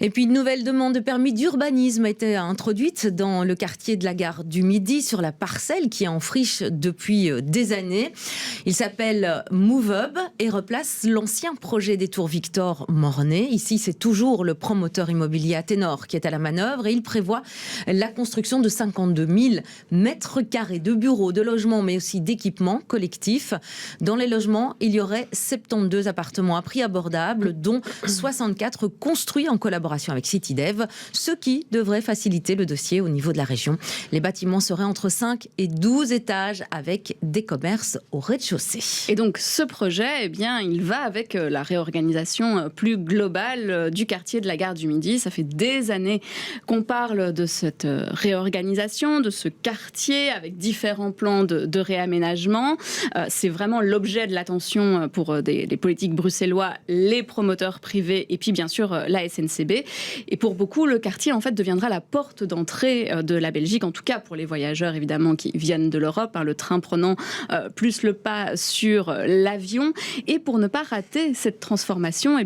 Et puis, une nouvelle demande de permis d'urbanisme a été introduite dans le quartier de la gare du Midi sur la parcelle qui est en friche depuis des années. Il s'appelle Move Hub et replace l'ancien projet des Tours Victor Mornay. Ici, c'est toujours le promoteur immobilier Athénor qui est à la manœuvre et il prévoit la construction de 52 000 mètres carrés de bureaux, de logements, mais aussi d'équipements collectifs. Dans les logements, il y aurait 72 appartements à prix abordable, dont 64 construits en collaboration avec CityDev, ce qui devrait faciliter le dossier au niveau de la région. Les bâtiments seraient entre 5 et 12 étages avec des commerces au rez-de-chaussée. Et donc ce projet, il va avec la réorganisation plus globale du quartier de la gare du Midi. Ça fait des années qu'on parle de cette réorganisation, de ce quartier avec différents plans de réaménagement. C'est vraiment l'objet de l'attention pour des politiques bruxellois, les promoteurs privés et puis bien sûr la SNCB. Et pour beaucoup, le quartier en fait deviendra la porte d'entrée de la Belgique, en tout cas pour les voyageurs évidemment qui viennent de l'Europe, le train prenant plus le pas sur l'avion. Et pour ne pas rater cette transformation,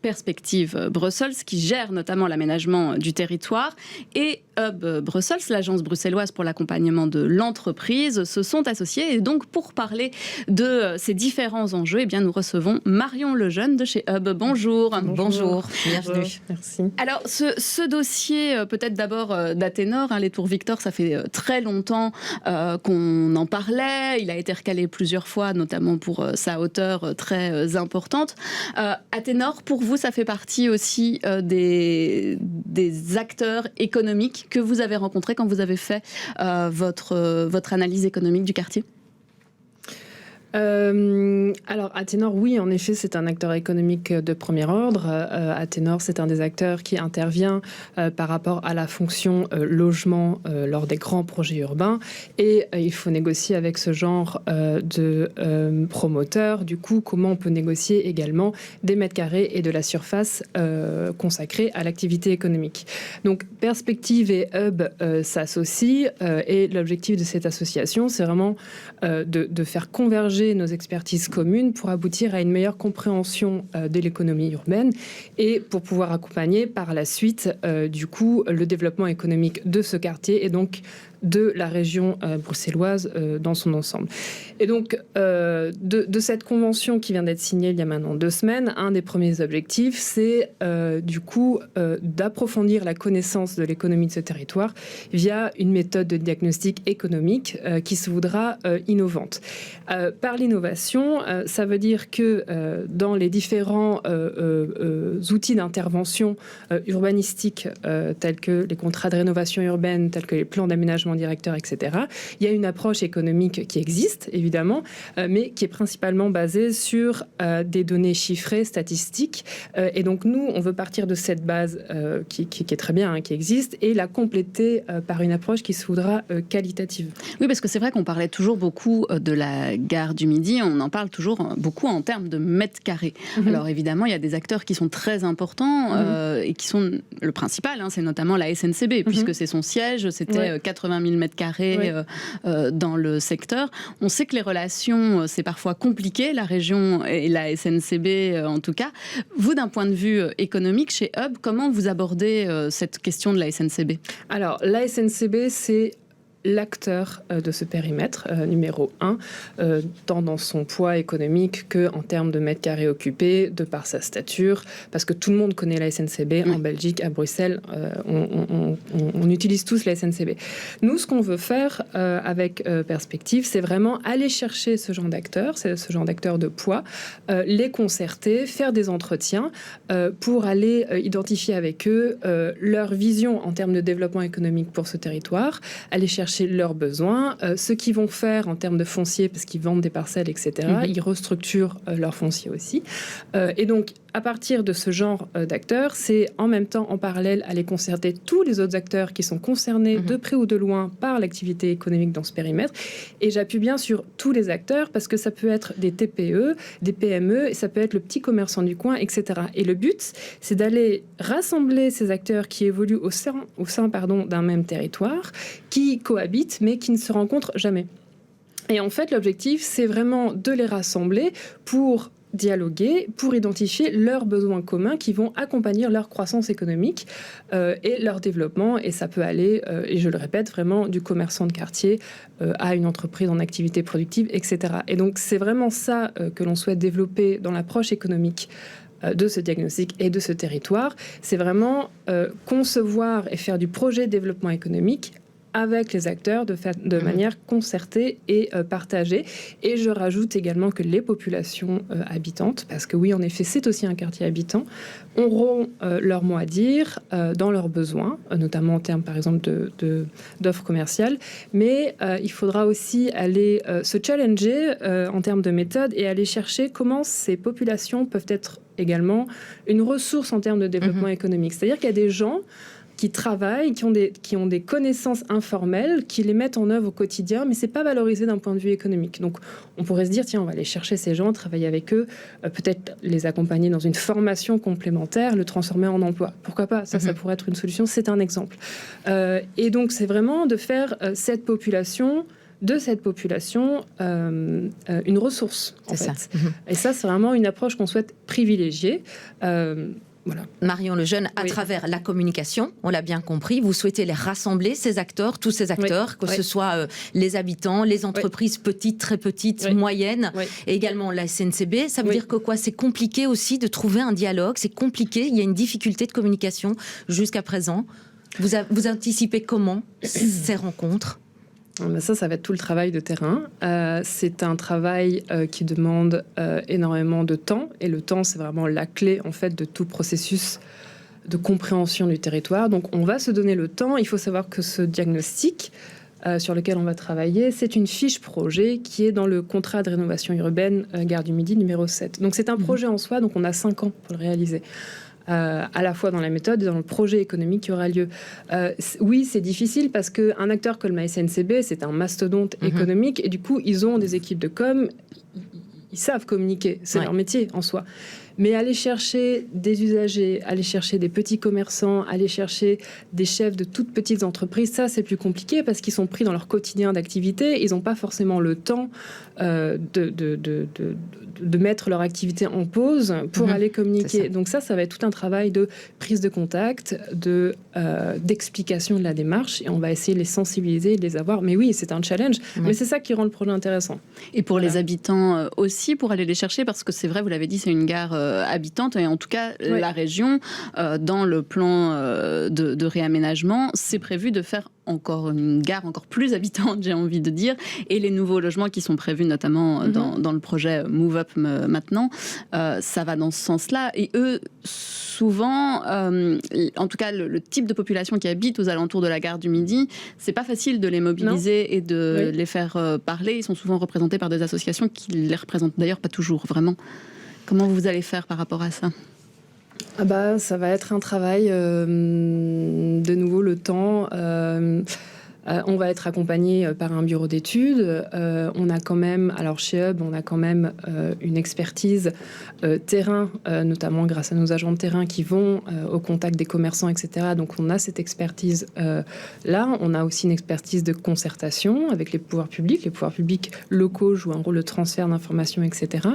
Perspective Brussels, qui gère notamment l'aménagement du territoire, et Hub Brussels, l'agence bruxelloise pour l'accompagnement de l'entreprise, se sont associés. Et donc pour parler de ces différents enjeux, nous recevons Marion Lejeune de chez Hub. Bonjour. Bonjour, bienvenue. Merci. Alors, ce dossier, peut-être d'abord d'Athénor, les Tours Victor, ça fait très longtemps qu'on en parlait. Il a été recalé plusieurs fois, notamment pour sa hauteur très importante. Athénor, pour vous, ça fait partie aussi des acteurs économiques que vous avez rencontrés quand vous avez fait votre analyse économique du quartier ? Alors Athénor, oui, en effet, c'est un acteur économique de premier ordre. Athénor, c'est un des acteurs qui intervient par rapport à la fonction logement lors des grands projets urbains. Et il faut négocier avec ce genre de promoteurs. Du coup, comment on peut négocier également des mètres carrés et de la surface consacrée à l'activité économique. Donc, Perspective et Hub s'associent et l'objectif de cette association, c'est vraiment de faire converger nos expertises communes pour aboutir à une meilleure compréhension de l'économie urbaine et pour pouvoir accompagner par la suite le développement économique de ce quartier et donc de la région bruxelloise dans son ensemble. Et donc, de cette convention qui vient d'être signée il y a maintenant 2 semaines, un des premiers objectifs, c'est d'approfondir la connaissance de l'économie de ce territoire via une méthode de diagnostic économique qui se voudra innovante. Par l'innovation, ça veut dire que dans les différents outils d'intervention urbanistique tels que les contrats de rénovation urbaine, tels que les plans d'aménagement directeur, etc. Il y a une approche économique qui existe, évidemment, mais qui est principalement basée sur des données chiffrées, statistiques. Et donc, nous, on veut partir de cette base qui est très bien, qui existe, et la compléter par une approche qui se voudra qualitative. Oui, parce que c'est vrai qu'on parlait toujours beaucoup de la gare du Midi, on en parle toujours beaucoup en termes de mètres carrés. Alors, évidemment, il y a des acteurs qui sont très importants et qui sont le principal, c'est notamment la SNCB, puisque c'est son siège, c'était 80 000 mètres carrés dans le secteur. On sait que les relations, c'est parfois compliqué, la région et la SNCB en tout cas. Vous, d'un point de vue économique, chez Hub, comment vous abordez cette question de la SNCB ? Alors, la SNCB, c'est l'acteur de ce périmètre, numéro 1, tant dans son poids économique qu'en termes de mètres carrés occupés, de par sa stature, parce que tout le monde connaît la SNCB en Belgique, à Bruxelles, on utilise tous la SNCB. Nous, ce qu'on veut faire avec Perspective, c'est vraiment aller chercher ce genre d'acteurs de poids, les concerter, faire des entretiens pour aller identifier avec eux leur vision en termes de développement économique pour ce territoire, aller chercher leurs besoins, ce qu'ils vont faire en termes de foncier, parce qu'ils vendent des parcelles, etc. Ils restructurent leur foncier aussi. Et donc, à partir de ce genre d'acteurs, c'est en même temps, en parallèle, aller concerter tous les autres acteurs qui sont concernés de près ou de loin par l'activité économique dans ce périmètre. Et j'appuie bien sur tous les acteurs, parce que ça peut être des TPE, des PME, et ça peut être le petit commerçant du coin, etc. Et le but, c'est d'aller rassembler ces acteurs qui évoluent au sein d'un même territoire, qui cohabitent, mais qui ne se rencontrent jamais. Et en fait, l'objectif, c'est vraiment de les rassembler pour dialoguer pour identifier leurs besoins communs qui vont accompagner leur croissance économique et leur développement. Et ça peut aller, et je le répète, vraiment du commerçant de quartier à une entreprise en activité productive, etc. Et donc, c'est vraiment ça que l'on souhaite développer dans l'approche économique de ce diagnostic et de ce territoire. C'est vraiment concevoir et faire du projet de développement économique avec les acteurs de manière concertée et partagée. Et je rajoute également que les populations habitantes, parce que oui, en effet, c'est aussi un quartier habitant, auront leur mot à dire dans leurs besoins, notamment en termes, par exemple, d'offres commerciales. Mais il faudra aussi aller se challenger en termes de méthode et aller chercher comment ces populations peuvent être également une ressource en termes de développement économique. C'est-à-dire qu'il y a des gens qui travaillent, qui ont des connaissances informelles, qui les mettent en œuvre au quotidien, mais c'est pas valorisé d'un point de vue économique. Donc, on pourrait se dire, tiens, on va aller chercher ces gens, travailler avec eux, peut-être les accompagner dans une formation complémentaire, le transformer en emploi. Pourquoi pas ? Ça pourrait être une solution. C'est un exemple. Et donc, c'est vraiment de faire de cette population une ressource, en fait. Ça. Et ça, c'est vraiment une approche qu'on souhaite privilégier. Voilà. Marion Lejeune, à travers la communication, on l'a bien compris, vous souhaitez les rassembler, ces acteurs, tous ces acteurs, que ce soit les habitants, les entreprises petites, très petites, moyennes, et également la SNCB. Ça veut dire que quoi ? C'est compliqué aussi de trouver un dialogue, c'est compliqué, il y a une difficulté de communication jusqu'à présent. Vous anticipez comment ces rencontres ? Ça va être tout le travail de terrain. C'est un travail qui demande énormément de temps. Et le temps, c'est vraiment la clé, en fait, de tout processus de compréhension du territoire. Donc, on va se donner le temps. Il faut savoir que ce diagnostic sur lequel on va travailler, c'est une fiche projet qui est dans le contrat de rénovation urbaine Gare du Midi numéro 7. Donc, c'est un projet en soi. Donc, on a 5 ans pour le réaliser. À la fois dans la méthode et dans le projet économique qui aura lieu. Oui, c'est difficile parce qu'un acteur comme la SNCB, c'est un mastodonte économique et du coup, ils ont des équipes de com, ils savent communiquer, c'est leur métier en soi. Mais aller chercher des usagers, aller chercher des petits commerçants, aller chercher des chefs de toutes petites entreprises, ça c'est plus compliqué parce qu'ils sont pris dans leur quotidien d'activité, ils n'ont pas forcément le temps de mettre leur activité en pause pour aller communiquer. Donc ça va être tout un travail de prise de contact, d'explication de la démarche et on va essayer de les sensibiliser, de les avoir. Mais oui, c'est un challenge, mais c'est ça qui rend le projet intéressant. Et pour les habitants aussi, pour aller les chercher, parce que c'est vrai, vous l'avez dit, c'est une gare habitante et en tout cas la région, dans le plan de réaménagement, c'est prévu de faire encore une gare encore plus habitante, j'ai envie de dire, et les nouveaux logements qui sont prévus notamment dans le projet Move Up maintenant, ça va dans ce sens-là. Et eux, souvent, en tout cas le type de population qui habite aux alentours de la gare du Midi, c'est pas facile de les mobiliser et de les faire parler. Ils sont souvent représentés par des associations qui les représentent d'ailleurs pas toujours, vraiment. Comment vous allez faire par rapport à ça ? Ça va être un travail, de nouveau le temps. On va être accompagné par un bureau d'études. On a quand même, alors chez Hub, on a quand même une expertise terrain, notamment grâce à nos agents de terrain qui vont au contact des commerçants, etc. Donc on a cette expertise là. On a aussi une expertise de concertation avec les pouvoirs publics. Les pouvoirs publics locaux jouent un rôle de transfert d'informations, etc.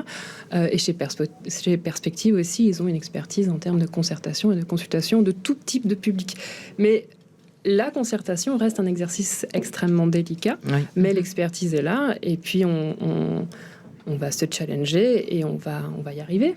Et chez Perspective aussi, ils ont une expertise en termes de concertation et de consultation de tout type de public. Mais la concertation reste un exercice extrêmement délicat, mais l'expertise est là, et puis on va se challenger et on va y arriver.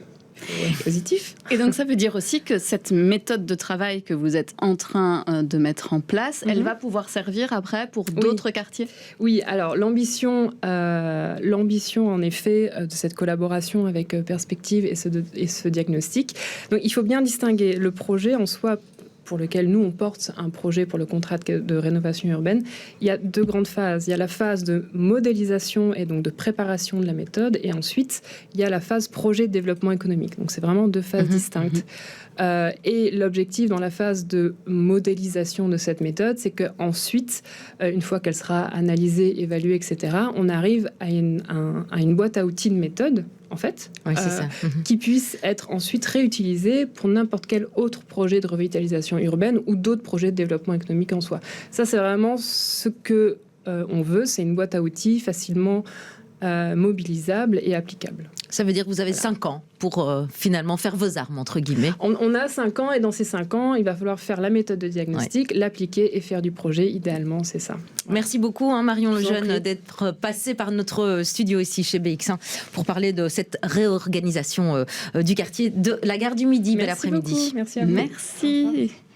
Positif. Et donc ça veut dire aussi que cette méthode de travail que vous êtes en train de mettre en place, elle va pouvoir servir après pour d'autres quartiers ? Oui, alors l'ambition en effet de cette collaboration avec Perspective et ce diagnostic. Donc il faut bien distinguer le projet en soi pour lequel nous, on porte un projet pour le contrat de rénovation urbaine. Il y a 2 grandes phases. Il y a la phase de modélisation et donc de préparation de la méthode. Et ensuite, il y a la phase projet de développement économique. Donc, c'est vraiment 2 phases distinctes. Et l'objectif dans la phase de modélisation de cette méthode, c'est qu'ensuite, une fois qu'elle sera analysée, évaluée, etc., on arrive à une boîte à outils de méthode, en fait, qui puisse être ensuite réutilisée pour n'importe quel autre projet de revitalisation urbaine ou d'autres projets de développement économique en soi. Ça, c'est vraiment ce que on veut. C'est une boîte à outils facilement mobilisable et applicable. Ça veut dire que vous avez 5 ans pour finalement faire vos armes, entre guillemets. On a 5 ans et dans ces 5 ans, il va falloir faire la méthode de diagnostic, l'appliquer et faire du projet. Idéalement, c'est ça. Merci beaucoup Marion Lejeune d'être passée par notre studio ici chez BX1 pour parler de cette réorganisation du quartier de la gare du Midi. Bel après-midi. Merci à vous. Merci.